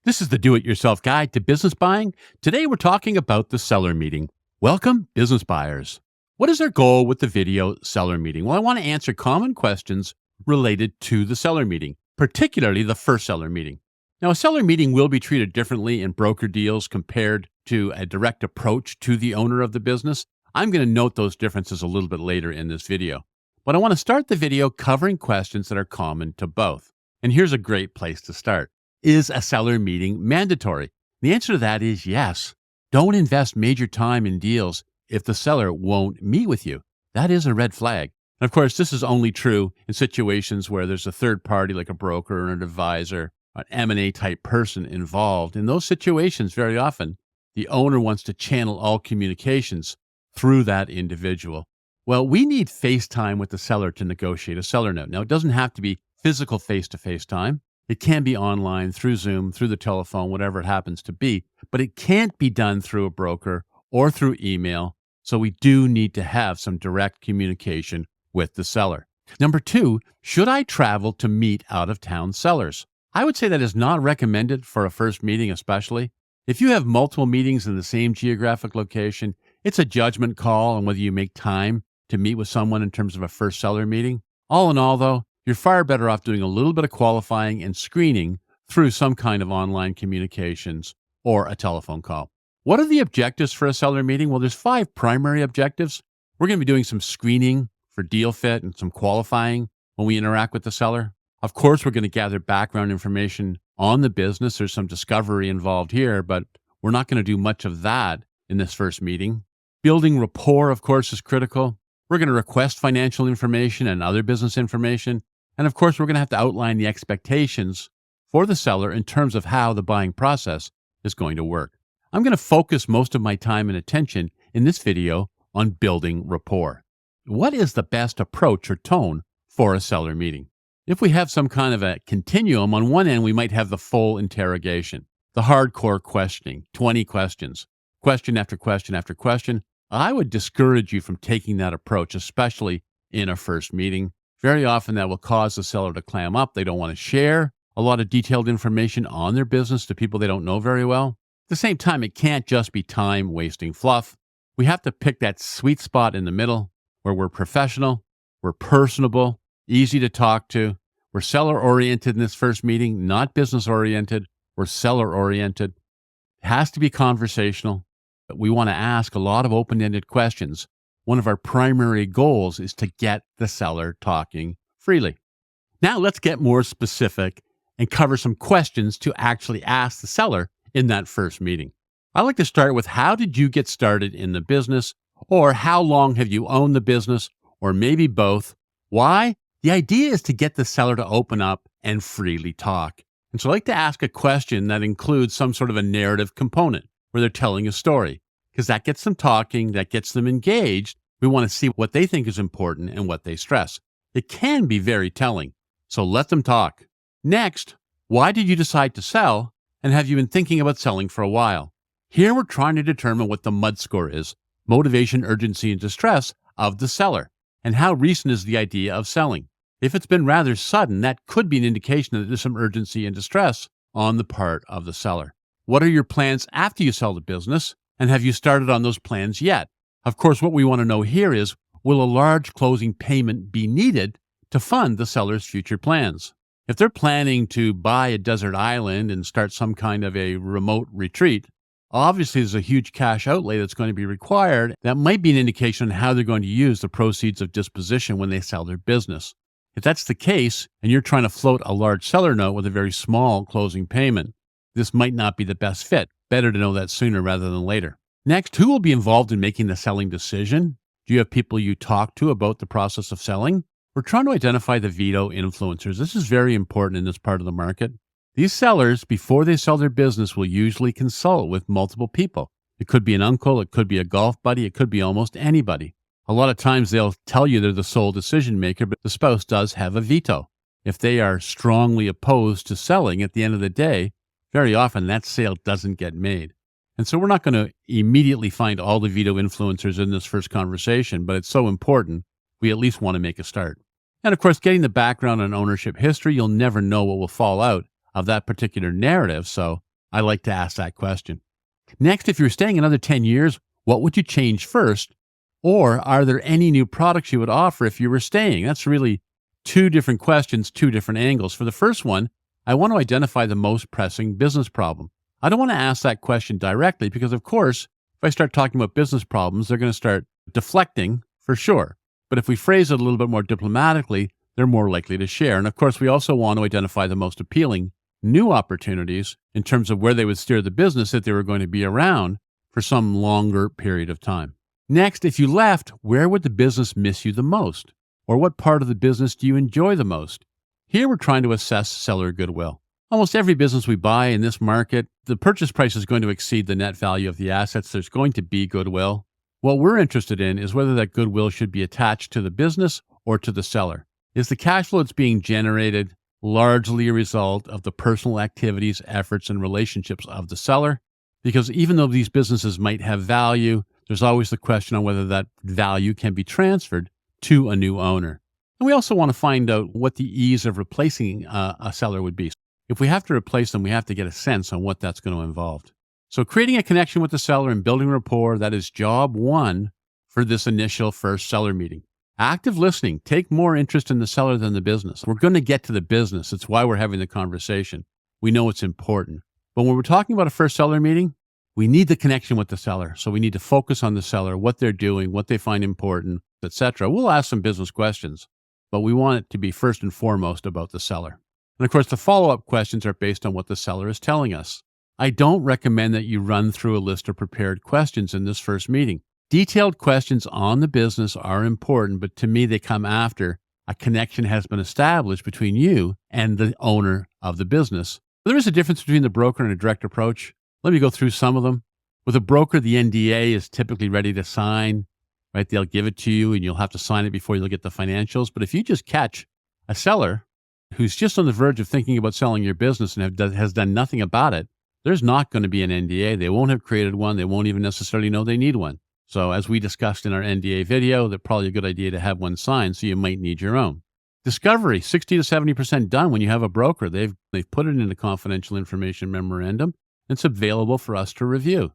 This is the Do-It-Yourself Guide to Business Buying. Today we're talking about the seller meeting. Welcome, business buyers. What is our goal with the video seller meeting? Well, I want to answer common questions related to the seller meeting, particularly the first seller meeting. Now, a seller meeting will be treated differently in broker deals compared to a direct approach to the owner of the business. I'm going to note those differences a little bit later in this video. But I want to start the video covering questions that are common to both. And here's a great place to start. Is a seller meeting mandatory? The answer to that is yes. Don't invest major time in deals if the seller won't meet with you. That is a red flag. And of course, this is only true in situations where there's a third party like a broker or an advisor, an M&A type person involved. In those situations, very often, the owner wants to channel all communications through that individual. Well, we need face time with the seller to negotiate a seller note. Now, it doesn't have to be physical face-to-face time. It can be online, through Zoom, through the telephone, whatever it happens to be, but it can't be done through a broker or through email. So we do need to have some direct communication with the seller. Number two, should I travel to meet out-of-town sellers? I would say that is not recommended for a first meeting, especially. If you have multiple meetings in the same geographic location, it's a judgment call on whether you make time to meet with someone in terms of a first seller meeting. All in all, though, you're far better off doing a little bit of qualifying and screening through some kind of online communications or a telephone call. What are the objectives for a seller meeting? Well, there's 5 primary objectives. We're going to be doing some screening for deal fit and some qualifying when we interact with the seller. Of course, we're going to gather background information on the business. There's some discovery involved here, but we're not going to do much of that in this first meeting. Building rapport, of course, is critical. We're going to request financial information and other business information. And of course, we're going to have to outline the expectations for the seller in terms of how the buying process is going to work. I'm going to focus most of my time and attention in this video on building rapport. What is the best approach or tone for a seller meeting? If we have some kind of a continuum, on one end, we might have the full interrogation, the hardcore questioning, 20 questions, question after question after question. I would discourage you from taking that approach, especially in a first meeting. Very often that will cause the seller to clam up. They don't want to share a lot of detailed information on their business to people they don't know very well. At the same time, it can't just be time-wasting fluff. We have to pick that sweet spot in the middle where we're professional, we're personable, easy to talk to. We're seller-oriented in this first meeting, not business-oriented. We're seller-oriented. It has to be conversational. But we want to ask a lot of open-ended questions. One of our primary goals is to get the seller talking freely. Now let's get more specific and cover some questions to actually ask the seller in that first meeting. I like to start with, how did you get started in the business? Or how long have you owned the business? Or maybe both. Why? The idea is to get the seller to open up and freely talk. And so I like to ask a question that includes some sort of a narrative component where they're telling a story, because that gets them talking, that gets them engaged. We want to see what they think is important and what they stress. It can be very telling, so let them talk. Next, why did you decide to sell, and have you been thinking about selling for a while? Here we're trying to determine what the MUD score is, motivation, urgency, and distress of the seller, and how recent is the idea of selling. If it's been rather sudden, that could be an indication that there's some urgency and distress on the part of the seller. What are your plans after you sell the business? And have you started on those plans yet? Of course, what we want to know here is, will a large closing payment be needed to fund the seller's future plans? If they're planning to buy a desert island and start some kind of a remote retreat, obviously there's a huge cash outlay that's going to be required. That might be an indication on how they're going to use the proceeds of disposition when they sell their business. If that's the case, and you're trying to float a large seller note with a very small closing payment, this might not be the best fit. Better to know that sooner rather than later. Next, who will be involved in making the selling decision? Do you have people you talk to about the process of selling? We're trying to identify the veto influencers. This is very important in this part of the market. These sellers, before they sell their business, will usually consult with multiple people. It could be an uncle, it could be a golf buddy, it could be almost anybody. A lot of times they'll tell you they're the sole decision maker, but the spouse does have a veto. If they are strongly opposed to selling, at the end of the day, very often that sale doesn't get made. And so we're not going to immediately find all the veto influencers in this first conversation, but it's so important, we at least want to make a start. And of course, getting the background on ownership history, you'll never know what will fall out of that particular narrative. So I like to ask that question. Next, if you're staying another 10 years, what would you change first? Or are there any new products you would offer if you were staying? That's really two different questions, two different angles. For the first one, I want to identify the most pressing business problem. I don't want to ask that question directly because, of course, if I start talking about business problems, they're going to start deflecting for sure. But if we phrase it a little bit more diplomatically, they're more likely to share. And of course, we also want to identify the most appealing new opportunities in terms of where they would steer the business if they were going to be around for some longer period of time. Next, if you left, where would the business miss you the most? Or what part of the business do you enjoy the most? Here we're trying to assess seller goodwill. Almost every business we buy in this market, the purchase price is going to exceed the net value of the assets. There's going to be goodwill. What we're interested in is whether that goodwill should be attached to the business or to the seller. Is the cash flow that's being generated largely a result of the personal activities, efforts, and relationships of the seller? Because even though these businesses might have value, there's always the question on whether that value can be transferred to a new owner. And we also want to find out what the ease of replacing a seller would be. If we have to replace them, we have to get a sense on what that's going to involve. So creating a connection with the seller and building rapport, that is job one for this initial first seller meeting. Active listening. Take more interest in the seller than the business. We're going to get to the business. It's why we're having the conversation. We know it's important. But when we're talking about a first seller meeting, we need the connection with the seller. So we need to focus on the seller, what they're doing, what they find important, etc. We'll ask some business questions, but we want it to be first and foremost about the seller. And of course, the follow-up questions are based on what the seller is telling us. I don't recommend that you run through a list of prepared questions in this first meeting. Detailed questions on the business are important, but to me, they come after a connection has been established between you and the owner of the business. There is a difference between the broker and a direct approach. Let me go through some of them. With a broker, the NDA is typically ready to sign, right? They'll give it to you and you'll have to sign it before you'll get the financials. But if you just catch a seller who's just on the verge of thinking about selling your business and has done nothing about it, there's not going to be an NDA. They won't have created one. They won't even necessarily know they need one. So as we discussed in our NDA video, they're probably a good idea to have one signed, so you might need your own. Discovery, 60 to 70% done when you have a broker. They've put it in a confidential information memorandum. It's available for us to review.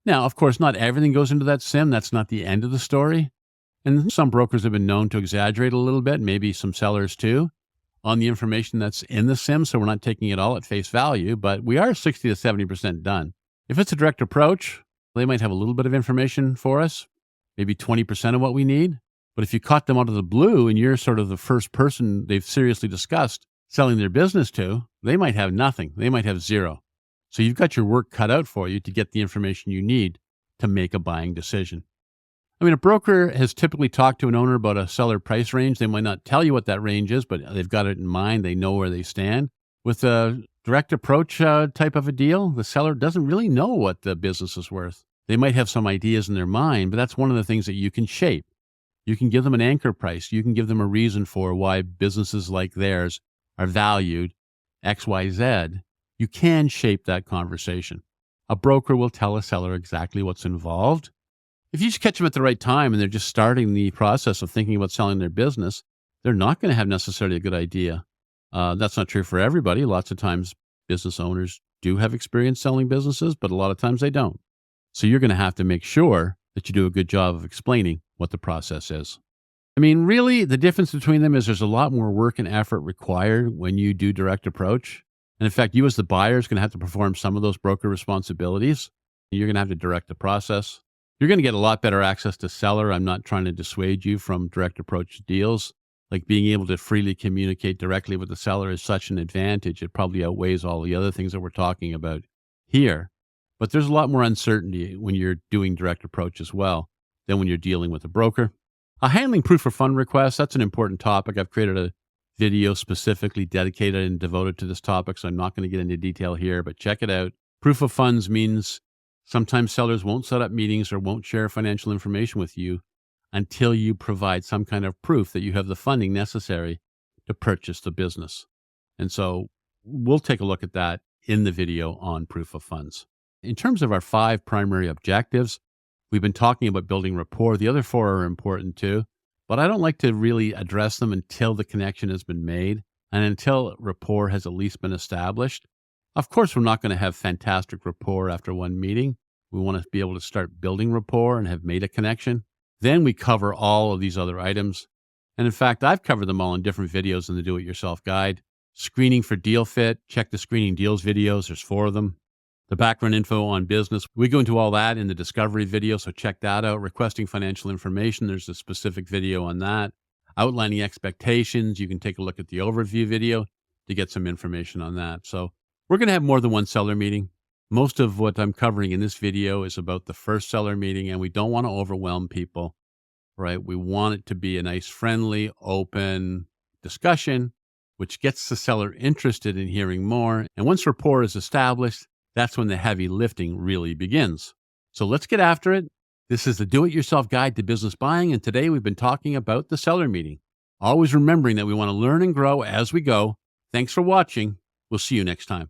Now, of course, not everything goes into that SIM. That's not the end of the story. And some brokers have been known to exaggerate a little bit, maybe some sellers too, on the information that's in the SIM. So we're not taking it all at face value, but we are 60 to 70% done. If it's a direct approach, they might have a little bit of information for us, maybe 20% of what we need. But if you caught them out of the blue and you're sort of the first person they've seriously discussed selling their business to, they might have nothing. They might have zero. So you've got your work cut out for you to get the information you need to make a buying decision. I mean, a broker has typically talked to an owner about a seller price range. They might not tell you what that range is, but they've got it in mind. They know where they stand. With a direct approach type of a deal, the seller doesn't really know what the business is worth. They might have some ideas in their mind, but that's one of the things that you can shape. You can give them an anchor price. You can give them a reason for why businesses like theirs are valued X, Y, Z. You can shape that conversation. A broker will tell a seller exactly what's involved. If you just catch them at the right time and they're just starting the process of thinking about selling their business, they're not going to have necessarily a good idea. That's not true for everybody. Lots of times business owners do have experience selling businesses, but a lot of times they don't. So you're going to have to make sure that you do a good job of explaining what the process is. I mean, really, the difference between them is there's a lot more work and effort required when you do direct approach. And in fact, you as the buyer is going to have to perform some of those broker responsibilities. You're going to have to direct the process. You're going to get a lot better access to seller. I'm not trying to dissuade you from direct approach deals. Like being able to freely communicate directly with the seller is such an advantage. It probably outweighs all the other things that we're talking about here. But there's a lot more uncertainty when you're doing direct approach as well than when you're dealing with a broker. Handling proof of fund requests, that's an important topic. I've created a video specifically dedicated and devoted to this topic, so I'm not going to get into detail here, but check it out. Proof of funds means sometimes sellers won't set up meetings or won't share financial information with you until you provide some kind of proof that you have the funding necessary to purchase the business. And so we'll take a look at that in the video on proof of funds. In terms of our 5 primary objectives, we've been talking about building rapport. The other 4 are important too, but I don't like to really address them until the connection has been made and until rapport has at least been established. Of course, we're not going to have fantastic rapport after one meeting. We want to be able to start building rapport and have made a connection. Then we cover all of these other items. And in fact, I've covered them all in different videos in the Do-It-Yourself guide. Screening for deal fit, check the screening deals videos. There's 4 of them. The background info on business, we go into all that in the discovery video, so check that out. Requesting financial information, there's a specific video on that. Outlining expectations, you can take a look at the overview video to get some information on that. So we're going to have more than one seller meeting. Most of what I'm covering in this video is about the first seller meeting, and we don't want to overwhelm people, right? We want it to be a nice, friendly, open discussion, which gets the seller interested in hearing more. And once rapport is established, that's when the heavy lifting really begins. So let's get after it. This is the Do-It-Yourself Guide to Business Buying, and today we've been talking about the seller meeting. Always remembering that we want to learn and grow as we go. Thanks for watching. We'll see you next time.